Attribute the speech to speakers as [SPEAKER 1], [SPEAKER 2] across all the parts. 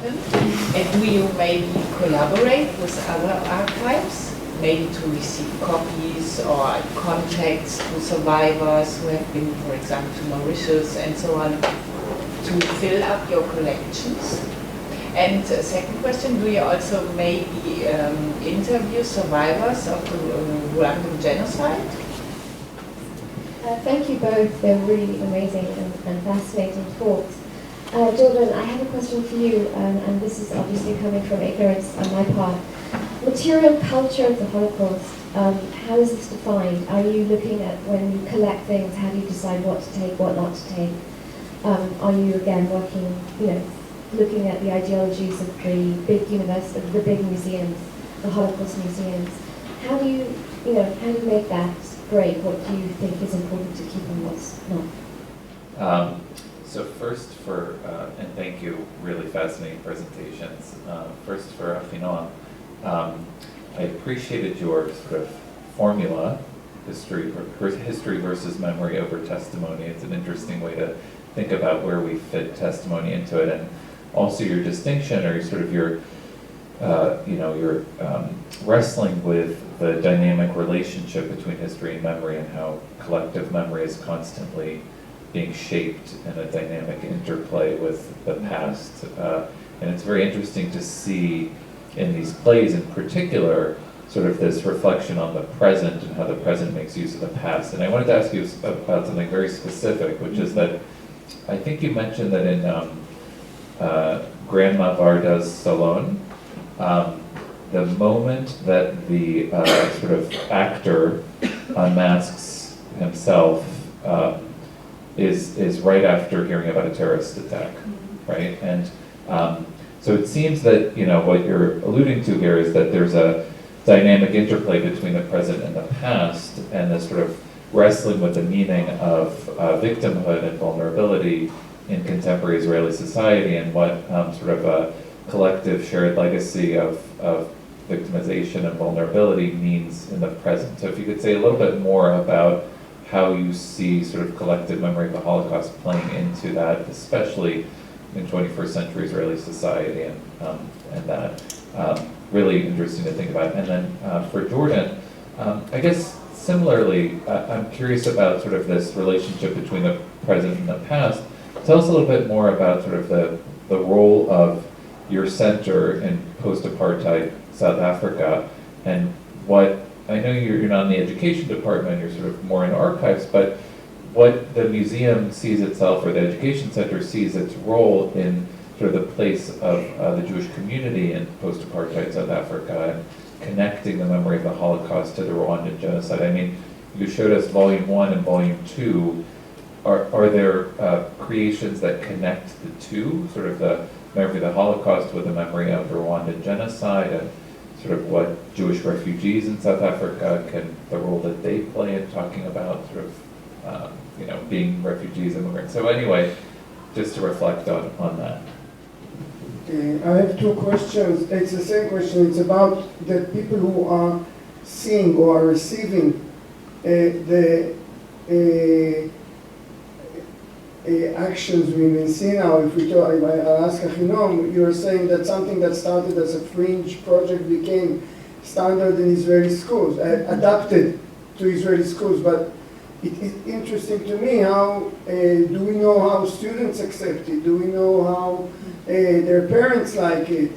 [SPEAKER 1] Jordan? And do you maybe collaborate with other archives, maybe to receive copies or contacts to survivors who have been, for example, to Mauritius and so on, to fill up your collections? And second question, do you also maybe interview survivors of the Rwandan genocide?
[SPEAKER 2] Thank you both. They're really amazing and fascinating talks. Jordan, I have a question for you, and this is obviously coming from ignorance on my part. Material culture of the Holocaust, how is this defined? Are you looking at, when you collect things, how do you decide what to take, what not to take? Are you again working, looking at the ideologies of the big the big museums, the Holocaust museums? How do you make that break? What do you think is important to keep and what's not?
[SPEAKER 3] So first and thank you, really fascinating presentations. First for Achinoam, I appreciated your sort of formula, history versus memory over testimony. It's an interesting way to think about where we fit testimony into it, and also your distinction, or your wrestling with the dynamic relationship between history and memory, and how collective memory is constantly being shaped in a dynamic interplay with the past. And it's very interesting to see in these plays in particular sort of this reflection on the present and how the present makes use of the past. And I wanted to ask you about something very specific, which is that I think you mentioned that in Grandma Varda's Salon, the moment that the sort of actor unmasks himself is right after hearing about a terrorist attack, right? And so it seems that what you're alluding to here is that there's a dynamic interplay between the present and the past, and this sort of wrestling with the meaning of victimhood and vulnerability in contemporary Israeli society, and what sort of a collective shared legacy of victimization and vulnerability means in the present. So if you could say a little bit more about how you see sort of collective memory of the Holocaust playing into that, especially in 21st century Israeli society, and that. Really interesting to think about. And then for Jordan, I guess similarly, I'm curious about sort of this relationship between the present and the past. Tell us a little bit more about sort of the role of your center in post-apartheid South Africa, and what, I know you're not in the education department, you're sort of more in archives, but what the museum sees itself, or the education center sees its role in sort of the place of the Jewish community in post-apartheid South Africa, and connecting the memory of the Holocaust to the Rwandan genocide. I mean, you showed us Volume 1 and Volume 2. Are there creations that connect the two, sort of the memory of the Holocaust with the memory of the Rwandan genocide, and sort of what Jewish refugees in South Africa the role that they play in talking about sort of being refugees, immigrants. So anyway, just to reflect on that.
[SPEAKER 4] Okay, I have two questions. It's the same question. It's about the people who are seeing or are receiving the actions we may see now. If we talk, I'll ask Achinoam, you're saying that something that started as a fringe project became standard in Israeli schools, adapted to Israeli schools, but it's interesting to me how, do we know how students accept it? Do we know how their parents like it?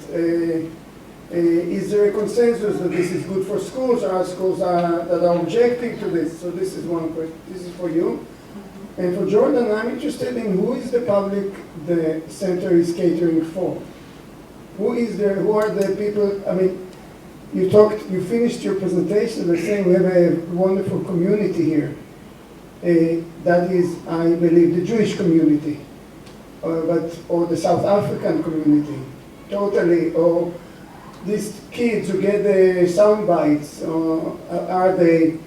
[SPEAKER 4] Is there a consensus that this is good for schools? Are schools that are objecting to this? So this is one question. This is for you. And for Jordan, I'm interested in who is the public the center is catering for. Who are the people? I mean, you finished your presentation by saying we have a wonderful community here. That is, I believe, the Jewish community, or the South African community, totally, or these kids who get the sound bites, are they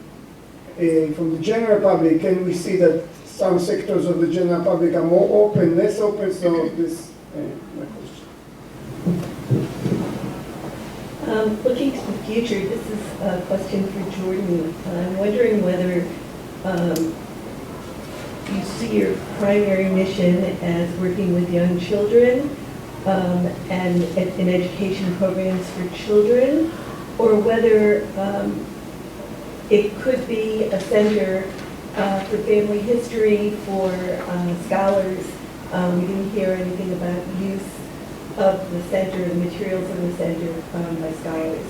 [SPEAKER 4] from the general public? Can we see that some sectors of the general public are more open, less open? So this, my question.
[SPEAKER 5] Looking to the future, this is a question for Jordan. I'm wondering whether you see your primary mission as working with young children, and in education programs for children, or whether it could be a center for family history for scholars. We didn't hear anything about use of the center, the materials in the center by scholars.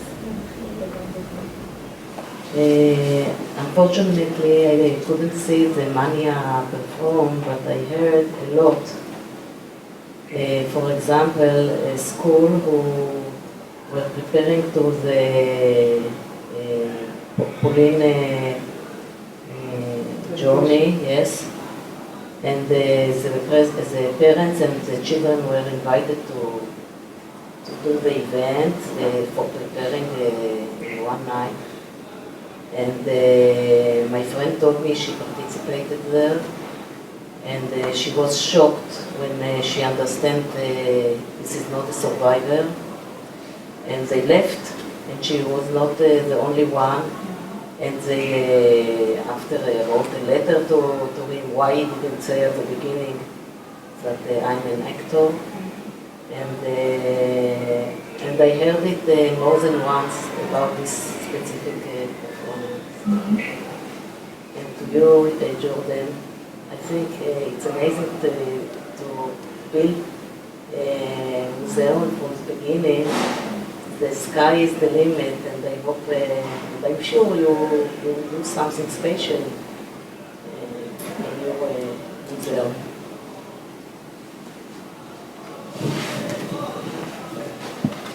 [SPEAKER 6] Unfortunately, I couldn't see the Mania perform, but I heard a lot. For example, a school who were preparing to the Pauline journey, yes, and the parents and the children were invited to do the event for preparing one night. And my friend told me she participated there, and she was shocked when she understood this is not a survivor. And they left, and she was not the only one. And they, after wrote a letter to him, why he didn't say at the beginning that I'm an actor. And I heard it more than once about this specific performance. And to you, Jordan, I think it's amazing to build a museum from the beginning. The sky is the limit, and I hope, and I'm sure you will do something special in your museum.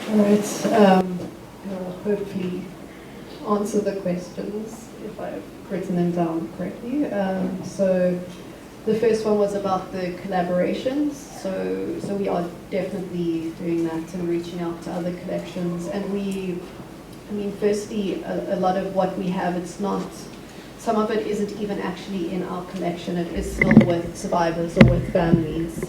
[SPEAKER 7] All right, I'll hopefully answer the questions if I've written them down correctly. So the first one was about the collaborations. So we are definitely doing that and reaching out to other collections. And firstly, a lot of what we have, it's not, some of it isn't even actually in our collection. It is still with survivors or with families.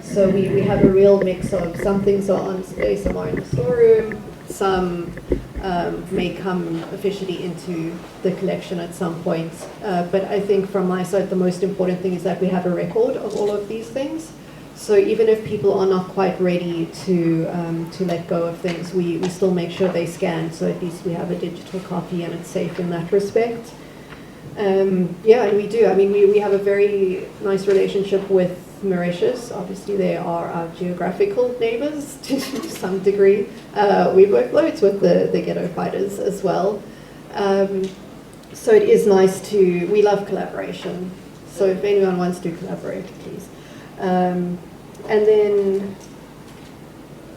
[SPEAKER 7] So we have a real mix of some things are on display, some are in the storeroom, some may come officially into the collection at some point. But I think from my side, the most important thing is that we have a record of all of these things. So even if people are not quite ready to let go of things, we still make sure they scan, so at least we have a digital copy and it's safe in that respect. Yeah, and we do. I mean, we have a very nice relationship with Mauritius. Obviously, they are our geographical neighbors to some degree. We work loads with the ghetto fighters as well. So it is nice to, we love collaboration. So if anyone wants to collaborate, please. And then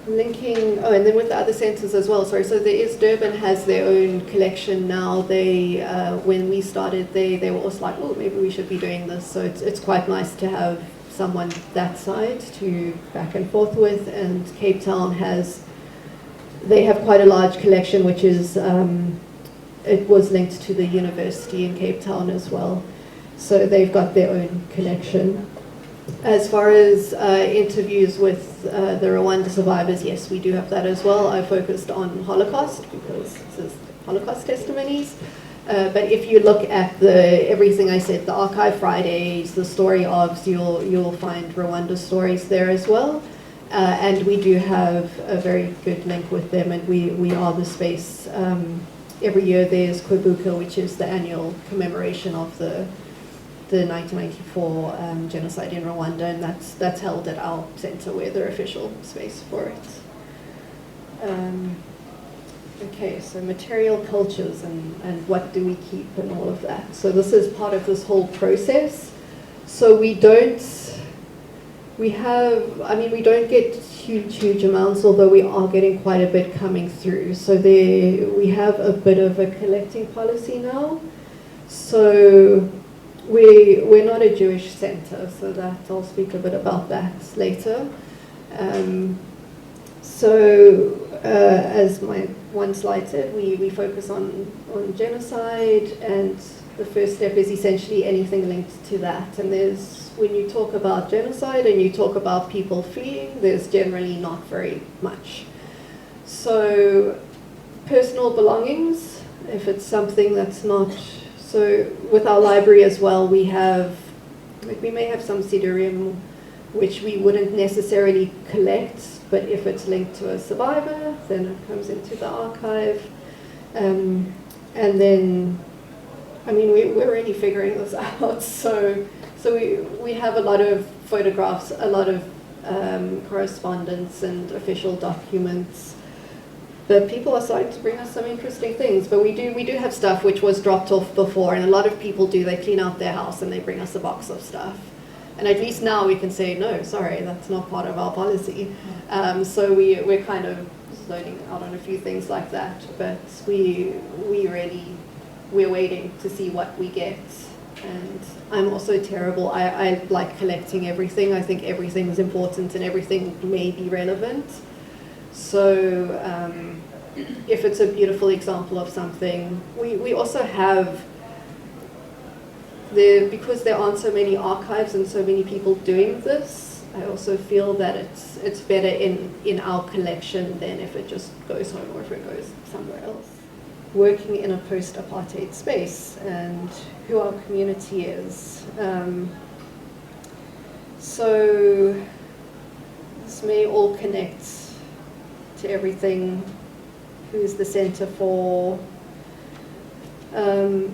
[SPEAKER 7] linking, and then with the other centers as well, sorry, so there is, Durban has their own collection now. They, when we started, they were also like, oh, maybe we should be doing this. So it's quite nice to have someone that side to back and forth with. And Cape Town has, they have quite a large collection, which is, it was linked to the university in Cape Town as well. So they've got their own collection. As far as interviews with the Rwanda survivors, yes, we do have that as well. I focused on Holocaust because this is Holocaust Testimonies. But if you look at everything I said, the Archive Fridays, the story ofs, you'll find Rwanda stories there as well. And we do have a very good link with them, and we are the space. Every year there's Kwebuka, which is the annual commemoration of the 1994 genocide in Rwanda, and that's held at our center. We're the official space for it. Okay, so material cultures and what do we keep and all of that. So this is part of this whole process. So we don't get huge amounts, although we are getting quite a bit coming through. So we have a bit of a collecting policy now. So we're not a Jewish center, so that I'll speak a bit about that later. As my one slide said, we focus on genocide, and the first step is essentially anything linked to that. And when you talk about genocide and you talk about people fleeing, there's generally not very much. So personal belongings, if it's something that's not, so with our library as well, we may have some Sidurium which we wouldn't necessarily collect, but if it's linked to a survivor, then it comes into the archive. And then, I mean, we're really figuring this out. So we have a lot of photographs, a lot of correspondence and official documents. But people are starting to bring us some interesting things. But we do have stuff which was dropped off before, and a lot of people do. They clean out their house and they bring us a box of stuff. And at least now we can say, no, sorry, that's not part of our policy. So we're kind of loading out on a few things like that. But we're waiting to see what we get. And I'm also terrible. I like collecting everything. I think everything is important and everything may be relevant. So if it's a beautiful example of something, we also have, because there aren't so many archives and so many people doing this, I also feel that it's better in our collection than if it just goes home or if it goes somewhere else. Working in a post-apartheid space and who our community is. So this may all connect to everything. Who's the center for?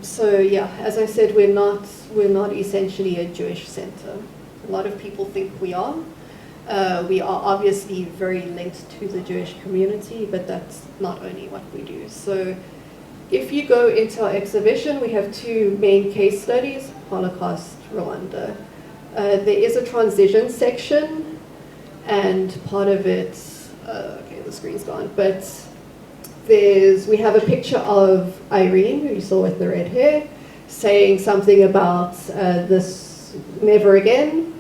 [SPEAKER 7] So yeah, as I said, we're not essentially a Jewish center. A lot of people think we are. We are obviously very linked to the Jewish community, but that's not only what we do. So if you go into our exhibition, we have two main case studies, Holocaust, Rwanda. There is a transition section, and part of it, okay, the screen's gone, but we have a picture of Irene, who you saw with the red hair, saying something about this never again.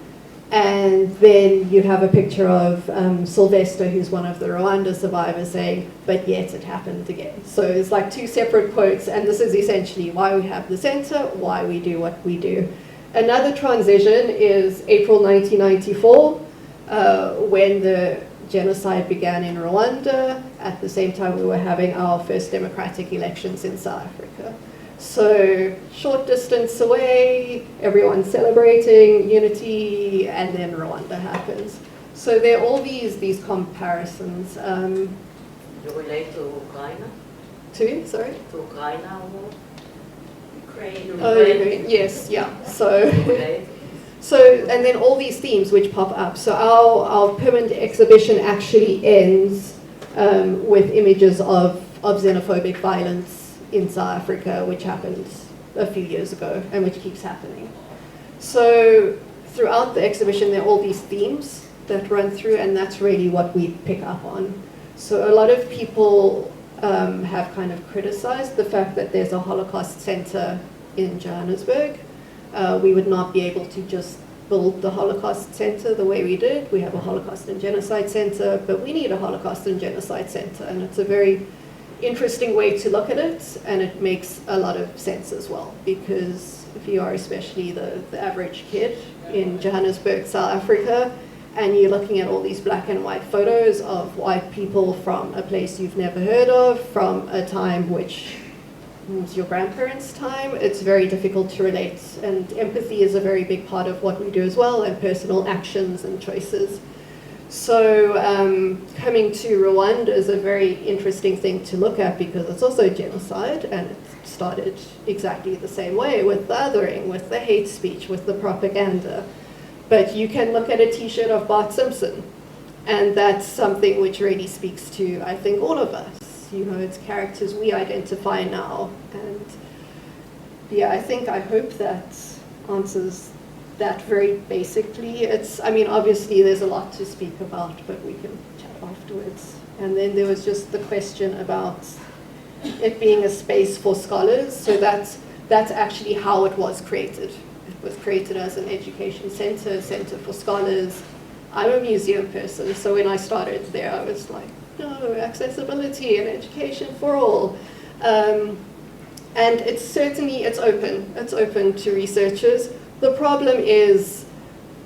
[SPEAKER 7] And then you have a picture of Sylvester, who's one of the Rwanda survivors, saying, but yet it happened again. So it's like two separate quotes, and this is essentially why we have the center, why we do what we do. Another transition is April 1994, when the genocide began in Rwanda. At the same time, we were having our first democratic elections in South Africa. So short distance away, everyone's celebrating unity, and then Rwanda happens. So there are all these comparisons.
[SPEAKER 6] You relate to Ukraine?
[SPEAKER 7] Sorry?
[SPEAKER 6] To Ukraine or? Ukraine.
[SPEAKER 7] Oh, Ukraine. Yes, yeah. So, and then all these themes which pop up. So our permanent exhibition actually ends with images of xenophobic violence in South Africa, which happened a few years ago and which keeps happening. So throughout the exhibition, there are all these themes that run through, and that's really what we pick up on. So a lot of people have kind of criticized the fact that there's a Holocaust center in Johannesburg. We would not be able to just build the Holocaust center the way we did. We have a Holocaust and Genocide center, but we need a Holocaust and Genocide center, and it's a very interesting way to look at it, and it makes a lot of sense as well, because if you are especially the average kid in Johannesburg, South Africa, and you're looking at all these black and white photos of white people from a place you've never heard of, from a time which was your grandparents' time, it's very difficult to relate, and empathy is a very big part of what we do as well, and personal actions and choices. So coming to Rwanda is a very interesting thing to look at, because it's also genocide, and it started exactly the same way, with the othering, with the hate speech, with the propaganda. But you can look at a t-shirt of Bart Simpson, and that's something which really speaks to, I think, all of us. You know, it's characters we identify now. And yeah, I hope that answers that very basically. I mean, obviously there's a lot to speak about, but we can chat afterwards. And then there was just the question about it being a space for scholars. So that's actually how it was created. It was created as an education center for scholars. I'm a museum person, so when I started there, I was like, no, accessibility and education for all. And it's open to researchers. The problem is,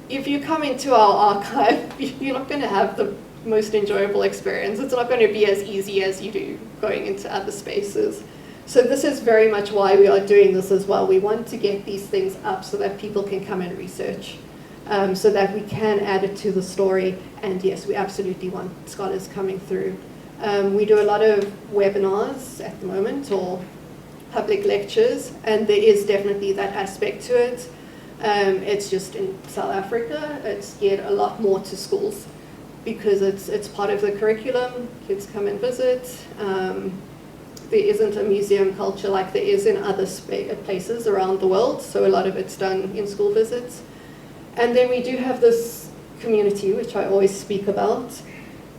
[SPEAKER 7] if you come into our archive, you're not going to have the most enjoyable experience. It's not going to be as easy as you do going into other spaces. So this is very much why we are doing this as well. We want to get these things up so that people can come and research. so that we can add it to the story. And yes, we absolutely want scholars coming through. We do a lot of webinars at the moment, or public lectures, and there is definitely that aspect to it. It's just in South Africa, it's geared a lot more to schools because it's part of the curriculum. Kids come and visit. There isn't a museum culture like there is in other places around the world, so a lot of it's done in school visits. And then we do have this community, which I always speak about.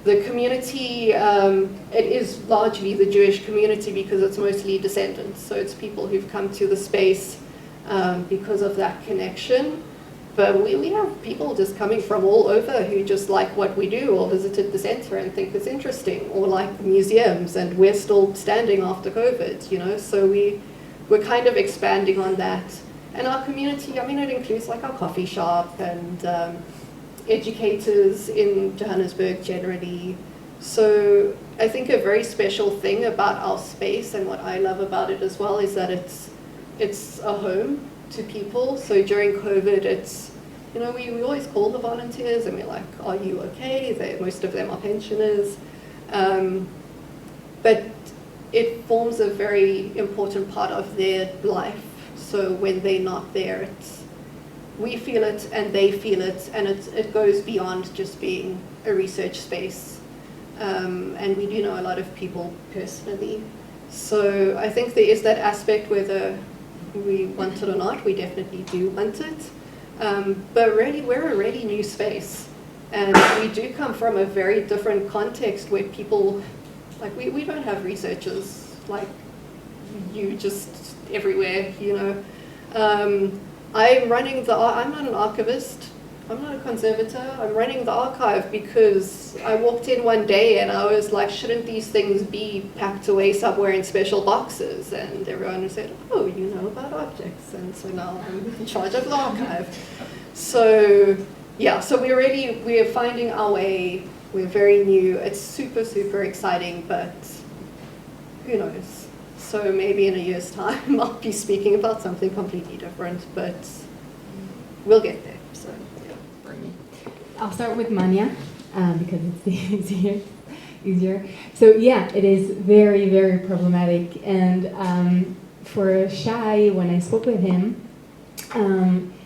[SPEAKER 7] The community, it is largely the Jewish community because it's mostly descendants, so it's people who've come to the space because of that connection. But we have people just coming from all over who just like what we do, or visited the center and think it's interesting, or like museums, and we're still standing after COVID, you know, so we're kind of expanding on that. And our community, I mean, it includes like our coffee shop and educators in Johannesburg generally. So I think a very special thing about our space, and what I love about it as well, is that it's a home to people. So during COVID, it's, you know, we always call the volunteers and we're like, are you okay? Most of them are pensioners. But it forms a very important part of their life. So when they're not there, we feel it and they feel it, and it goes beyond just being a research space. And we do know a lot of people personally. So I think there is that aspect, whether we want it or not, we definitely do want it. But really, we're a really new space. And we do come from a very different context where people, like we don't have researchers like you just everywhere, you know. I'm not an archivist, I'm not a conservator, I'm running the archive because I walked in one day and I was like, shouldn't these things be packed away somewhere in special boxes? And everyone said, oh, you know about objects, and so now I'm in charge of the archive. So yeah, so we're finding our way, we're very new, it's super, super exciting, but who knows? So maybe in a year's time, I'll be speaking about something completely different, but we'll get there. So, yeah.
[SPEAKER 8] I'll start with Manya, because it's easier. So yeah, it is very, very problematic. And for Shai, when I spoke with him,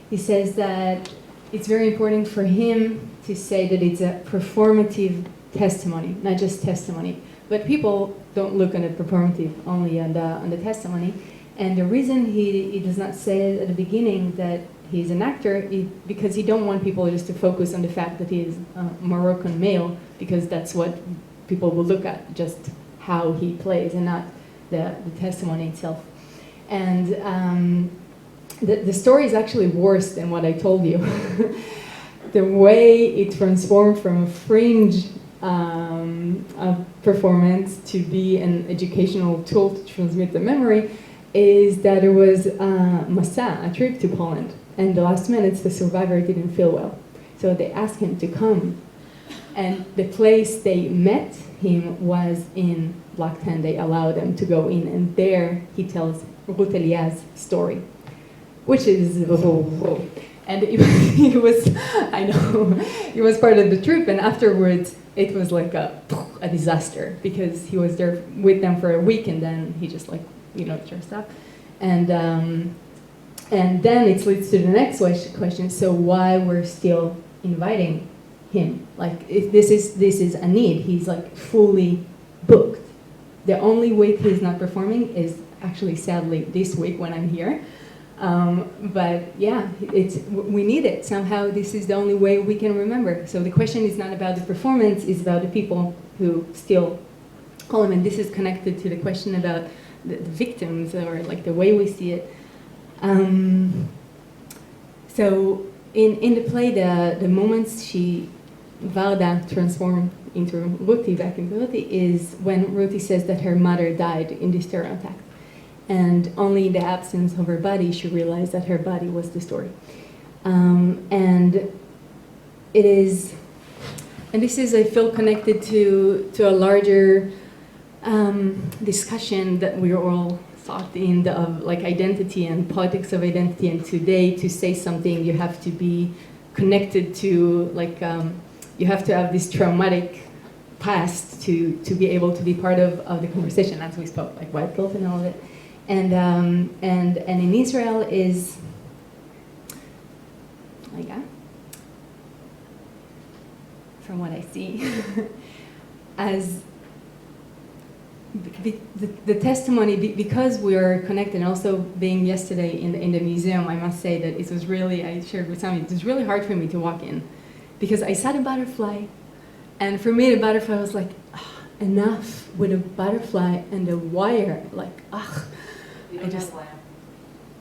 [SPEAKER 8] he says that it's very important for him to say that it's a performative testimony, not just testimony. But people don't look at the performative, only on the testimony. And the reason he does not say at the beginning that he's an actor is because he don't want people just to focus on the fact that he is a Moroccan male, because that's what people will look at, just how he plays and not the testimony itself. And the story is actually worse than what I told you. The way it transformed from a fringe performance to be an educational tool to transmit the memory is that there was Masa, a trip to Poland, and the last minutes the survivor didn't feel well. So they asked him to come, and the place they met him was in Black Tent. They allowed them to go in, and there he tells Ruth Elias's story, which is and it was, I know, it was part of the trip, and afterwards it was like a disaster, because he was there with them for a week and then he just dressed up. And then it leads to the next question, so why we're still inviting him? Like, if this is a need, he's like fully booked. The only week he's not performing is actually, sadly, this week when I'm here. But yeah, we need it. Somehow this is the only way we can remember. So the question is not about the performance, it's about the people who still call him. And this is connected to the question about the victims, or like the way we see it. So in the play, the moments Varda transformed into Ruti, back into Ruti, is when Ruti says that her mother died in this terror attack. And only in the absence of her body, she realized that her body was the story. And it is, and this is, I feel, connected to a larger discussion that we're all thought in, of like identity and politics of identity. And today, to say something, you have to be connected to, like, you have to have this traumatic past to be able to be part of the conversation, as we spoke, like white guilt and all of it. And in Israel is, like, from what I see, as the testimony, because we are connected, and also being yesterday in the museum, I must say that it was really, I shared with Sami, it was really hard for me to walk in, because I saw the butterfly, and for me the butterfly was like, enough with a butterfly and a wire, like, I just,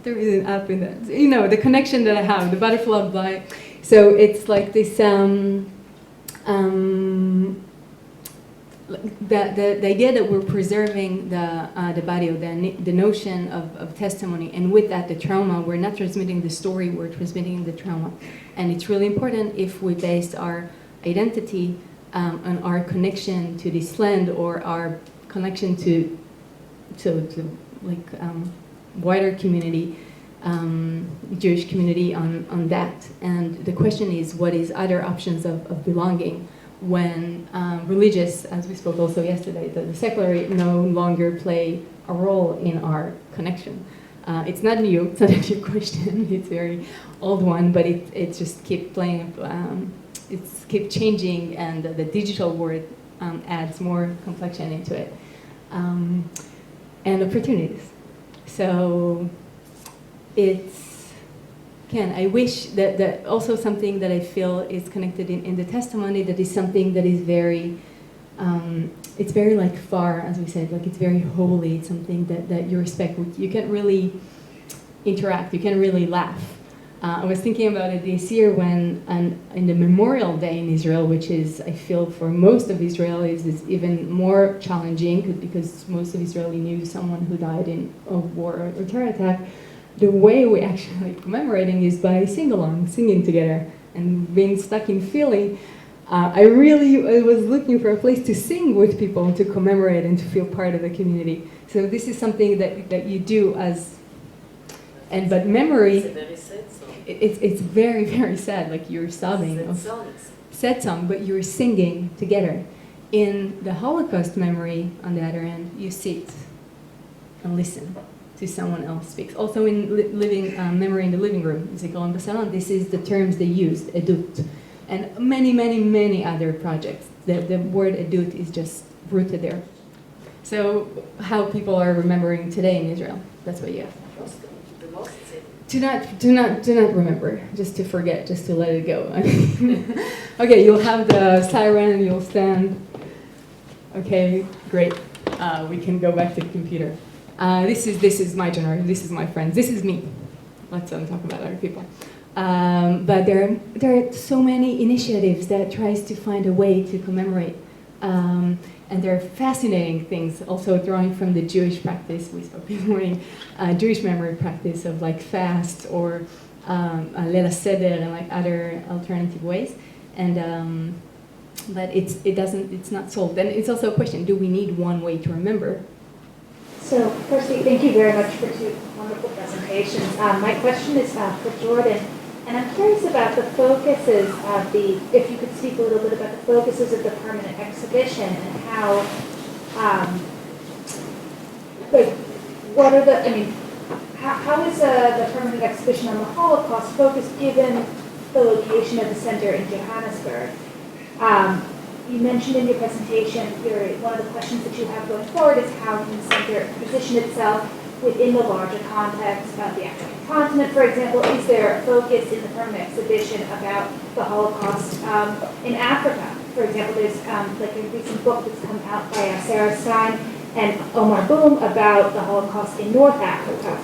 [SPEAKER 8] there is an app in that, you know, the connection that I have, the butterfly, so it's like this, the idea that we're preserving the body, or the notion of testimony, and with that the trauma, we're not transmitting the story, we're transmitting the trauma. And it's really important if we base our identity on our connection to this land, or our connection to wider community, Jewish community on that. And the question is, what is other options of belonging when religious, as we spoke also yesterday, the secular no longer play a role in our connection. It's not new, it's not a new question, it's a very old one, but it just keeps playing, it's keep changing, and the digital world adds more complexion into it, and opportunities. So I wish that also something that I feel is connected in the testimony, that is something that is very, it's very like far, as we said, like it's very holy, it's something that you respect, you can't really interact, you can't really laugh. I was thinking about it this year when, in the Memorial Day in Israel, which is, I feel for most of Israelis, is even more challenging, because most of Israeli knew someone who died in a war or terror attack. The way we actually commemorating is by sing-along, singing together, and being stuck in feeling. I was looking for a place to sing with people, to commemorate and to feel part of the community. So this is something that you do but memory,
[SPEAKER 6] It's a very sad song.
[SPEAKER 8] it's very, very sad, like you're sobbing. Sad song, but you're singing together. In the Holocaust memory, on the other end, you sit and listen to someone else speaks. Also in living memory in the living room, Zikaron Basalon, this is the terms they used, edut, and many, many, many other projects. The word edut is just rooted there. So how people are remembering today in Israel, that's what you have. Do not remember, just to forget, just to let it go. Okay, you'll have the siren, you'll stand. Okay, great. We can go back to the computer. This is my generation, this is my friends, this is me. Let's talk about other people. But there are so many initiatives that tries to find a way to commemorate. And there are fascinating things, also drawing from the Jewish practice, we spoke this morning, Jewish memory practice of like fast, or Leil HaSeder, and like other alternative ways. And but it's not solved. And it's also a question, do we need one way to remember?
[SPEAKER 9] So firstly, thank you very much for two wonderful presentations. My question is for Jordan, and I'm curious about the focuses of if you could speak a little bit about the focuses of the permanent exhibition, and how, how is the permanent exhibition on the Holocaust focused given the location of the center in Johannesburg? You mentioned in your presentation, one of the questions that you have going forward is how can the center position itself within the larger context of the African continent, for example. Is there a focus in the permanent exhibition about the Holocaust in Africa? For example, there's like a recent book that's come out by Sarah Stein and Omar Boom about the Holocaust in North Africa.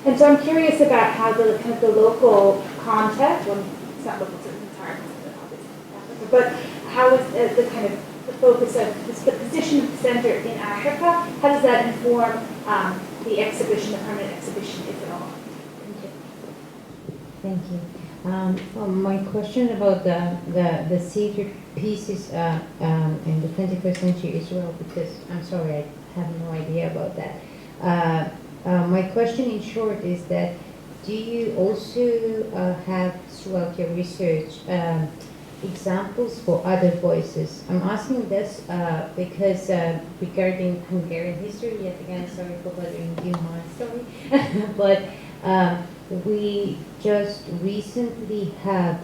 [SPEAKER 9] And so I'm curious about how the kind of the local context, well, it's not local to the entire continent, obviously, Africa, but how is the kind of the focus of the position of the center in Africa, how does that inform the exhibition, the permanent exhibition, if at all?
[SPEAKER 10] Thank you. My question about the theater pieces in the 21st century Israel, because I'm sorry, I have no idea about that. My question in short is that do you also have throughout your research examples for other voices? I'm asking this because regarding Hungarian history, yet again, sorry for bothering you, my story, but we just recently have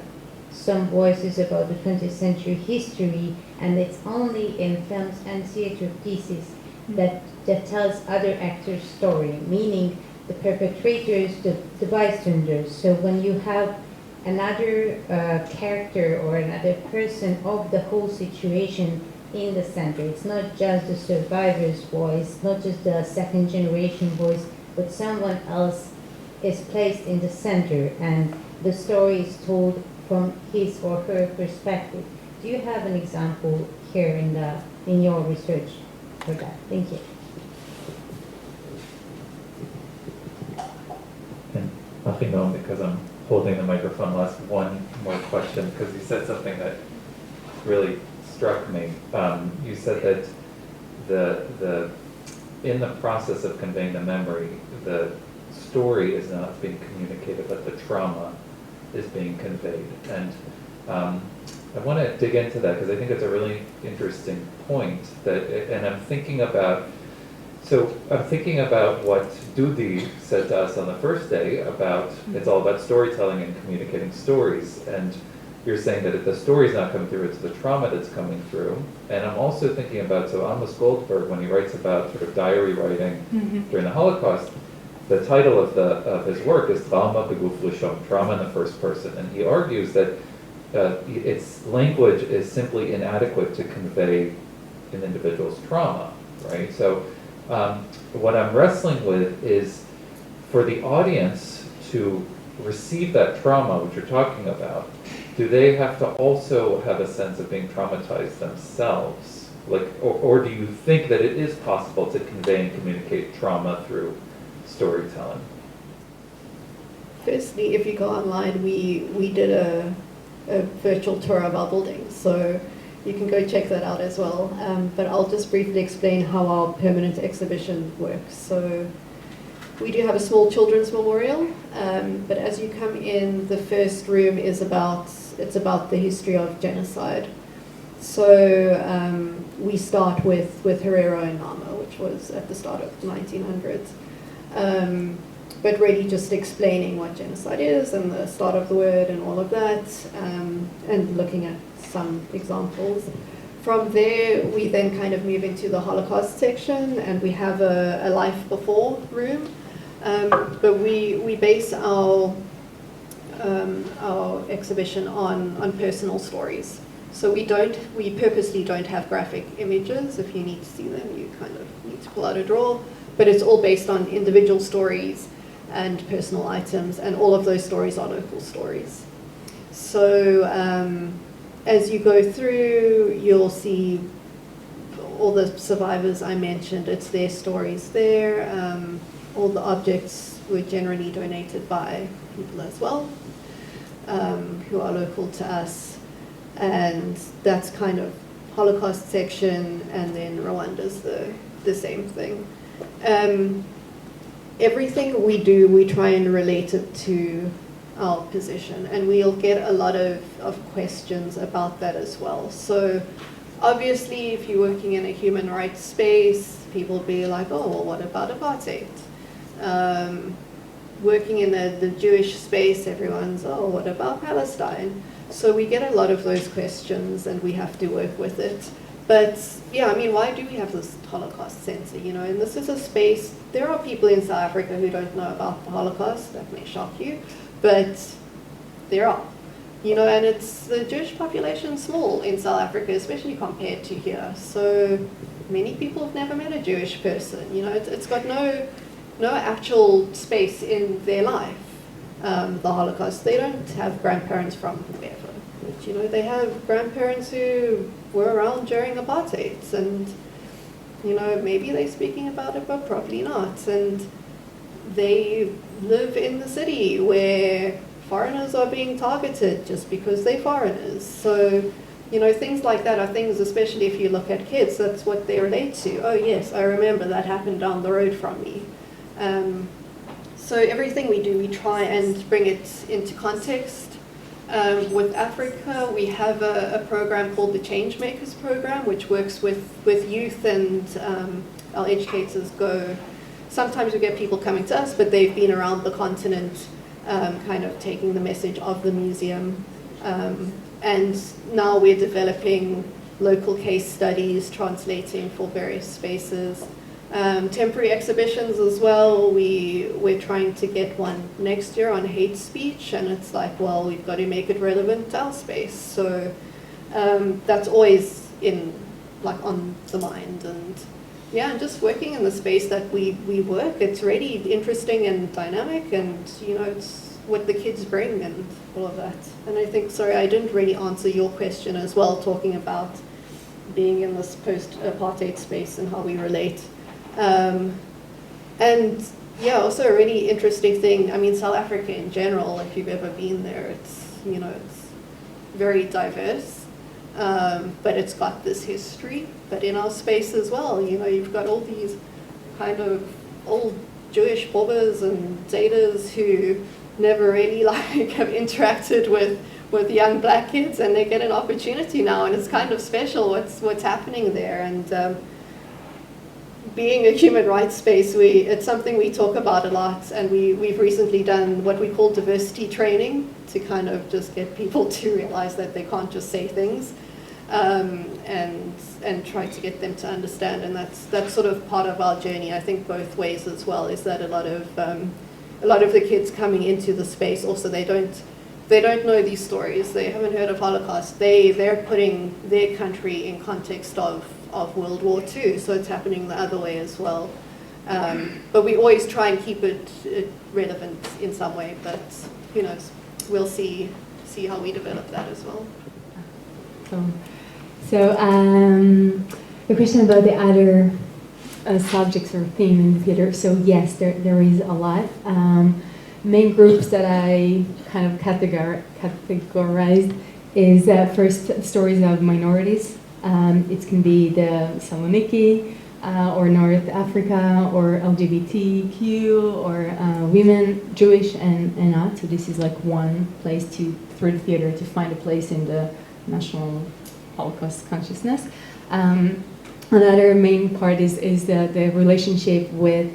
[SPEAKER 10] some voices about the 20th century history, and it's only in films and theater pieces that tells other actors' story, meaning the perpetrators, the bystanders. So when you have another character or another person of the whole situation in the center, it's not just the survivor's voice, not just the second generation voice, but someone else is placed in the center and the story is told from his or her perspective. Do you have an example here in your research for that? Thank you.
[SPEAKER 3] And Achinom, because I'm holding the microphone, I'll ask one more question, because you said something that really struck me. You said that in the process of conveying the memory, the story is not being communicated, but the trauma is being conveyed. And I want to dig into that because I think it's a really interesting point. And I'm thinking about what Dudi said to us on the first day about it's all about storytelling and communicating stories. And you're saying that if the story's not coming through, it's the trauma that's coming through. And I'm also thinking about, so Amos Goldberg, when he writes about sort of diary writing during the Holocaust, the title of his work is Trauma Beguf Lishon, trauma in the first person. And he argues that its language is simply inadequate to convey an individual's trauma, right? So what I'm wrestling with is for the audience to receive that trauma, which you're talking about, do they have to also have a sense of being traumatized themselves? Like, or do you think that it is possible to convey and communicate trauma through storytelling?
[SPEAKER 7] Firstly, if you go online, we did a virtual tour of our building, so you can go check that out as well. But I'll just briefly explain how our permanent exhibition works. So we do have a small children's memorial, but as you come in, the first room is about the history of genocide. So we start with Herero and Nama, which was at the start of the 1900s. But really just explaining what genocide is and the start of the word and all of that, and looking at some examples. From there, we then kind of move into the Holocaust section, and we have a life before room. But we base our exhibition on personal stories. So we purposely don't have graphic images. If you need to see them, you kind of need to pull out a drawer. But it's all based on individual stories and personal items, and all of those stories are local stories. So as you go through, you'll see all the survivors I mentioned. It's their stories there. All the objects were generally donated by people as well, who are local to us. And that's kind of Holocaust section, and then Rwanda's the same thing. Everything we do, we try and relate it to our position, and we'll get a lot of questions about that as well. So obviously, if you're working in a human rights space, people will be like, oh, well, what about apartheid? Working in the Jewish space, everyone's, oh, what about Palestine? So we get a lot of those questions, and we have to work with it. But yeah, I mean, why do we have this Holocaust center? You know, and this is a space, there are people in South Africa who don't know about the Holocaust. That may shock you, but there are. You know, and it's the Jewish population small in South Africa, especially compared to here. So many people have never met a Jewish person. You know, it's got no actual space in their life. The Holocaust, they don't have grandparents from wherever. But, you know, they have grandparents who were around during apartheid, and you know, maybe they're speaking about it, but probably not. And they live in the city where foreigners are being targeted just because they're foreigners. So, you know, things like that are things, especially if you look at kids, that's what So everything we do, we try and bring it into context. With Africa, we have a program called the Changemakers Program, which works with youth, and our educators go. Sometimes we get people coming to us, but they've been around the continent, kind of taking the message of the museum. And now we're developing local case studies, translating for various spaces. Temporary exhibitions as well. We're trying to get one next year on hate speech, and it's like, well, we've got to make it relevant to our space. So that's always on the mind, and yeah, just working in the space that we work. It's really interesting and dynamic, and it's what the kids bring and all of that. And I think, sorry, I didn't really answer your question as well, talking about being in this post-apartheid space and how we relate. And yeah, also a really interesting thing, I mean, South Africa in general, if you've ever been there, it's very diverse, but it's got this history. But in our space as well, you've got all these kind of old Jewish bobbers and zetas who never really have interacted with young black kids, and they get an opportunity now, and it's kind of special what's happening there. And being a human rights space, it's something we talk about a lot, and we've recently done what we call diversity training to kind of just get people to realize that they can't just say things, and try to get them to understand. And that's sort of part of our journey, I think, both ways as well, is that a lot of the kids coming into the space also, they don't know these stories, they haven't heard of Holocaust, they're putting their country in context of World War II, so it's happening the other way as well. But we always try and keep it relevant in some way, but who knows, we'll see how we develop that as well.
[SPEAKER 8] So the question about the other subjects or theme in the theater, so yes, there is a lot. Main groups that I kind of categorized is first stories of minorities. It can be the Saloniki, or North Africa, or LGBTQ, or women, Jewish and not. So this is like one place through the theater to find a place in the national Holocaust consciousness. Another main part is the relationship with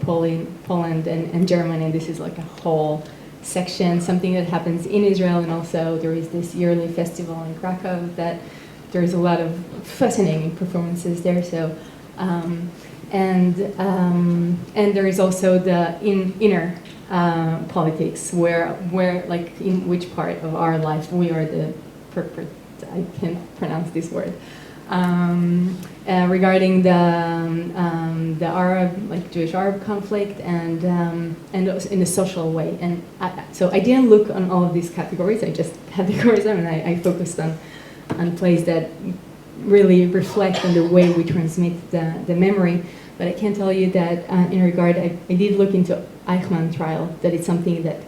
[SPEAKER 8] Poland and Germany, and this is like a whole section, something that happens in Israel, and also there is this yearly festival in Krakow that there's a lot of fascinating performances there. So, and there is also the inner politics, where like in which part of our life we are the I can't pronounce this word. Regarding the Arab, like Jewish-Arab conflict, and in a social way. And so I didn't look on all of these categories. I just categorized them, and I focused on plays that really reflect on the way we transmit the memory. But I can tell you that in regard, I did look into Eichmann trial. That is something that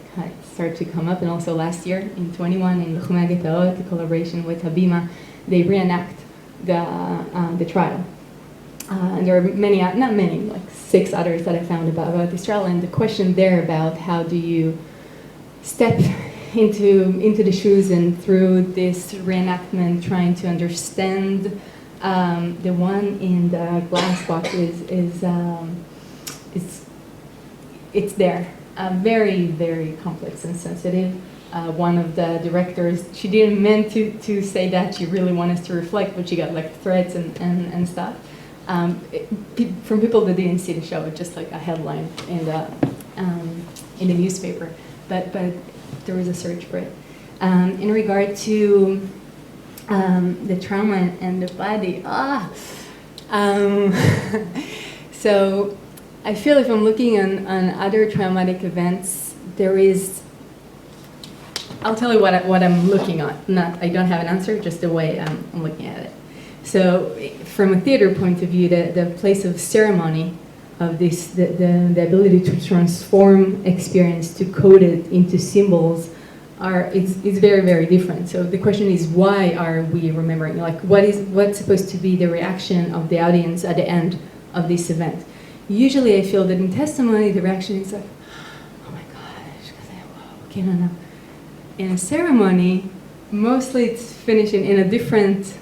[SPEAKER 8] started to come up, and also last year in 21 in Lechumei Getaot, the collaboration with Habima, they reenact the trial. And there are many, not many, like 6 others that I found about this trial, and the question there about how do you step into the shoes and through this reenactment trying to understand the one in the glass box it's there. Very, very complex and sensitive. One of the directors, she didn't mean to say that, she really wanted us to reflect, but she got like threats and stuff. From people that didn't see the show, it's just like a headline in the newspaper. But there was a search for it. In regard to the trauma and the body, so I feel if I'm looking on other traumatic events, there is, I'll tell you what I'm looking at. I don't have an answer, just the way I'm looking at it. So from a theater point of view, the place of ceremony of this, the ability to transform experience, to code it into symbols, is very, very different. So the question is, why are we remembering? Like, what's supposed to be the reaction of the audience at the end of this event? Usually I feel that in testimony, the reaction is like, In a ceremony, mostly it's finishing in a different,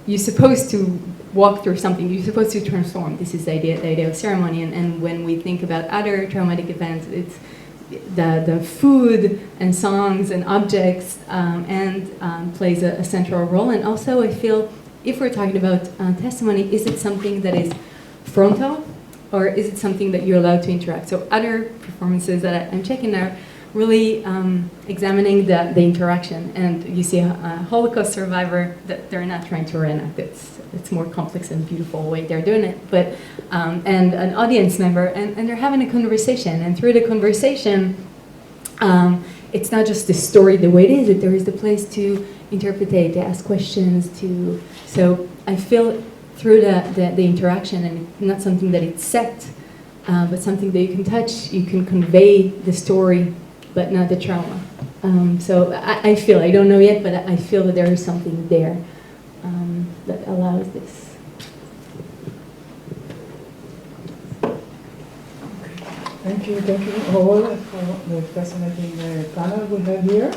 [SPEAKER 8] you're supposed to walk through something, you're supposed to transform. This is the idea of ceremony. And when we think about other traumatic events, it's the food and songs and objects plays a central role. And also I feel, if we're talking about testimony, is it something that is frontal, or is it something that you're allowed to interact? So other performances that I'm checking are really examining the interaction. And you see a Holocaust survivor, that they're not trying to reenact it. It's more complex and beautiful way they're doing it. But and an audience member, and they're having a conversation. And through the conversation, it's not just the story the way it is, that there is the place to interpretate, to ask questions, so I feel through the interaction, and it's not something that it's set, but something that you can touch, you can convey the story, but not the trauma. So I feel, I don't know yet, but I feel that there is something there that allows this.
[SPEAKER 11] Thank you all for the fascinating panel we have here.